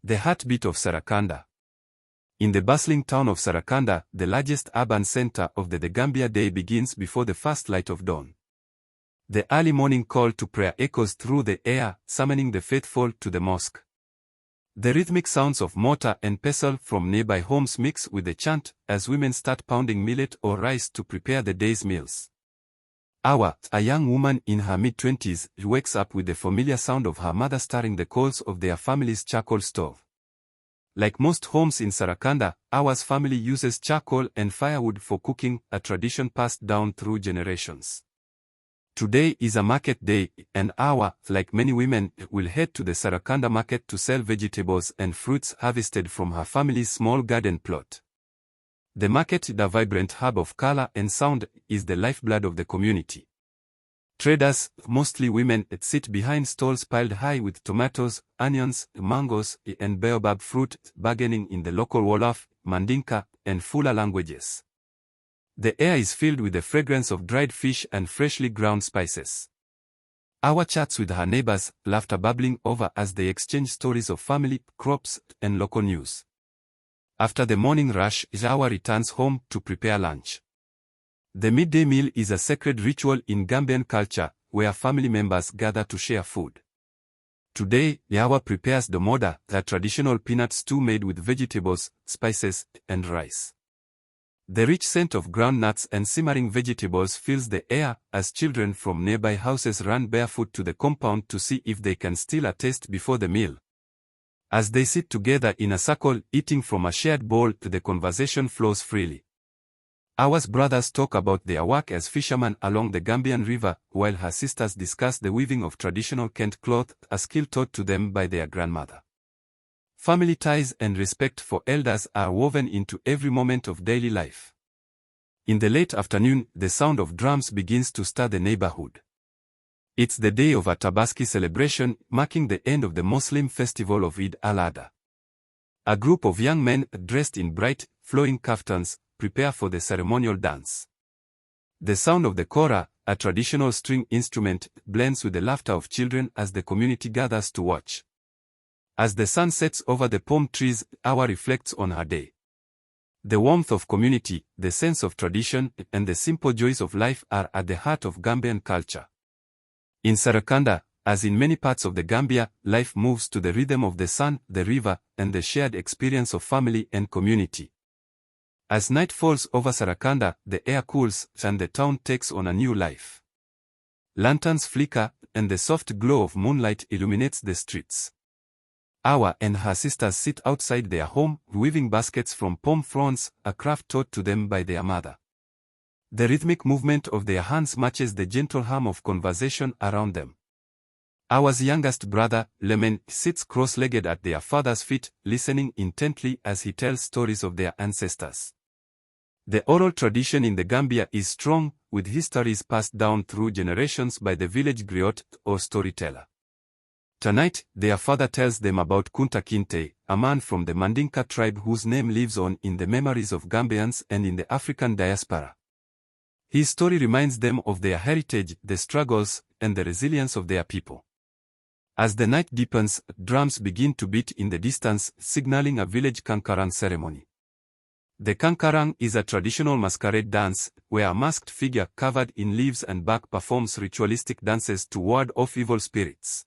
The Heartbeat of Serrekunda. In the bustling town of Serrekunda, the largest urban center of the Gambia, day begins before the first light of dawn. The early morning call to prayer echoes through the air, summoning the faithful to the mosque. The rhythmic sounds of mortar and pestle from nearby homes mix with the chant as women start pounding millet or rice to prepare the day's meals. Awa, a young woman in her mid-20s, wakes up with the familiar sound of her mother stirring the coals of their family's charcoal stove. Like most homes in Serrekunda, Awa's family uses charcoal and firewood for cooking, a tradition passed down through generations. Today is a market day, and Awa, like many women, will head to the Serrekunda market to sell vegetables and fruits harvested from her family's small garden plot. The market, the vibrant hub of color and sound, is the lifeblood of the community. Traders, mostly women, sit behind stalls piled high with tomatoes, onions, mangoes, and baobab fruit, bargaining in the local Wolof, Mandinka, and Fula languages. The air is filled with the fragrance of dried fish and freshly ground spices. Awa chats with her neighbors, laughter bubbling over as they exchange stories of family, crops, and local news. After the morning rush, Awa returns home to prepare lunch. The midday meal is a sacred ritual in Gambian culture, where family members gather to share food. Today, Awa prepares the moda, a traditional peanut stew made with vegetables, spices, and rice. The rich scent of ground nuts and simmering vegetables fills the air as children from nearby houses run barefoot to the compound to see if they can steal a taste before the meal. As they sit together in a circle, eating from a shared bowl, the conversation flows freely. Awa's brothers talk about their work as fishermen along the Gambian River, while her sisters discuss the weaving of traditional Kent cloth, a skill taught to them by their grandmother. Family ties and respect for elders are woven into every moment of daily life. In the late afternoon, the sound of drums begins to stir the neighborhood. It's the day of a Tabaski celebration, marking the end of the Muslim festival of Eid al-Adha. A group of young men, dressed in bright, flowing kaftans, prepare for the ceremonial dance. The sound of the kora, a traditional string instrument, blends with the laughter of children as the community gathers to watch. As the sun sets over the palm trees, Awa reflects on her day. The warmth of community, the sense of tradition, and the simple joys of life are at the heart of Gambian culture. In Serrekunda, as in many parts of the Gambia, life moves to the rhythm of the sun, the river, and the shared experience of family and community. As night falls over Serrekunda, the air cools, and the town takes on a new life. Lanterns flicker, and the soft glow of moonlight illuminates the streets. Awa and her sisters sit outside their home, weaving baskets from palm fronds, a craft taught to them by their mother. The rhythmic movement of their hands matches the gentle hum of conversation around them. Awa's youngest brother, Lemen, sits cross-legged at their father's feet, listening intently as he tells stories of their ancestors. The oral tradition in the Gambia is strong, with histories passed down through generations by the village griot, or storyteller. Tonight, their father tells them about Kunta Kinte, a man from the Mandinka tribe whose name lives on in the memories of Gambians and in the African diaspora. His story reminds them of their heritage, the struggles, and the resilience of their people. As the night deepens, drums begin to beat in the distance, signaling a village kankarang ceremony. The kankarang is a traditional masquerade dance, where a masked figure covered in leaves and bark performs ritualistic dances to ward off evil spirits.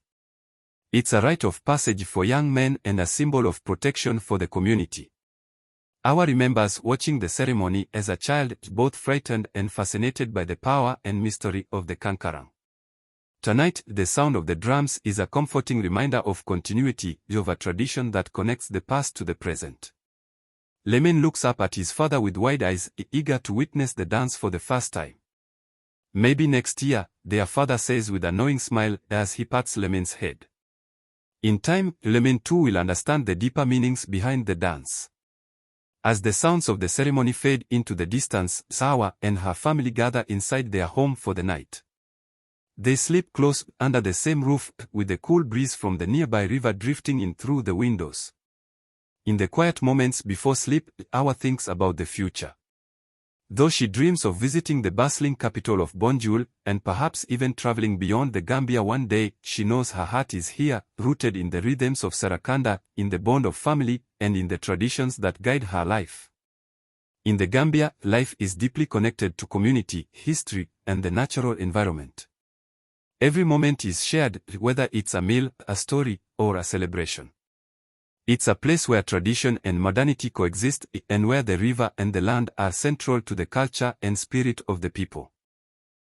It's a rite of passage for young men and a symbol of protection for the community. Awa remembers watching the ceremony as a child, both frightened and fascinated by the power and mystery of the kankarang. Tonight, the sound of the drums is a comforting reminder of continuity, of a tradition that connects the past to the present. Lemen looks up at his father with wide eyes, eager to witness the dance for the first time. Maybe next year, their father says with a knowing smile as he pats Lemen's head. In time, Lemen too will understand the deeper meanings behind the dance. As the sounds of the ceremony fade into the distance, Awa and her family gather inside their home for the night. They sleep close under the same roof, with the cool breeze from the nearby river drifting in through the windows. In the quiet moments before sleep, Awa thinks about the future. Though she dreams of visiting the bustling capital of Banjul, and perhaps even traveling beyond the Gambia one day, she knows her heart is here, rooted in the rhythms of Serrekunda, in the bond of family, and in the traditions that guide her life. In the Gambia, life is deeply connected to community, history, and the natural environment. Every moment is shared, whether it's a meal, a story, or a celebration. It's a place where tradition and modernity coexist, and where the river and the land are central to the culture and spirit of the people.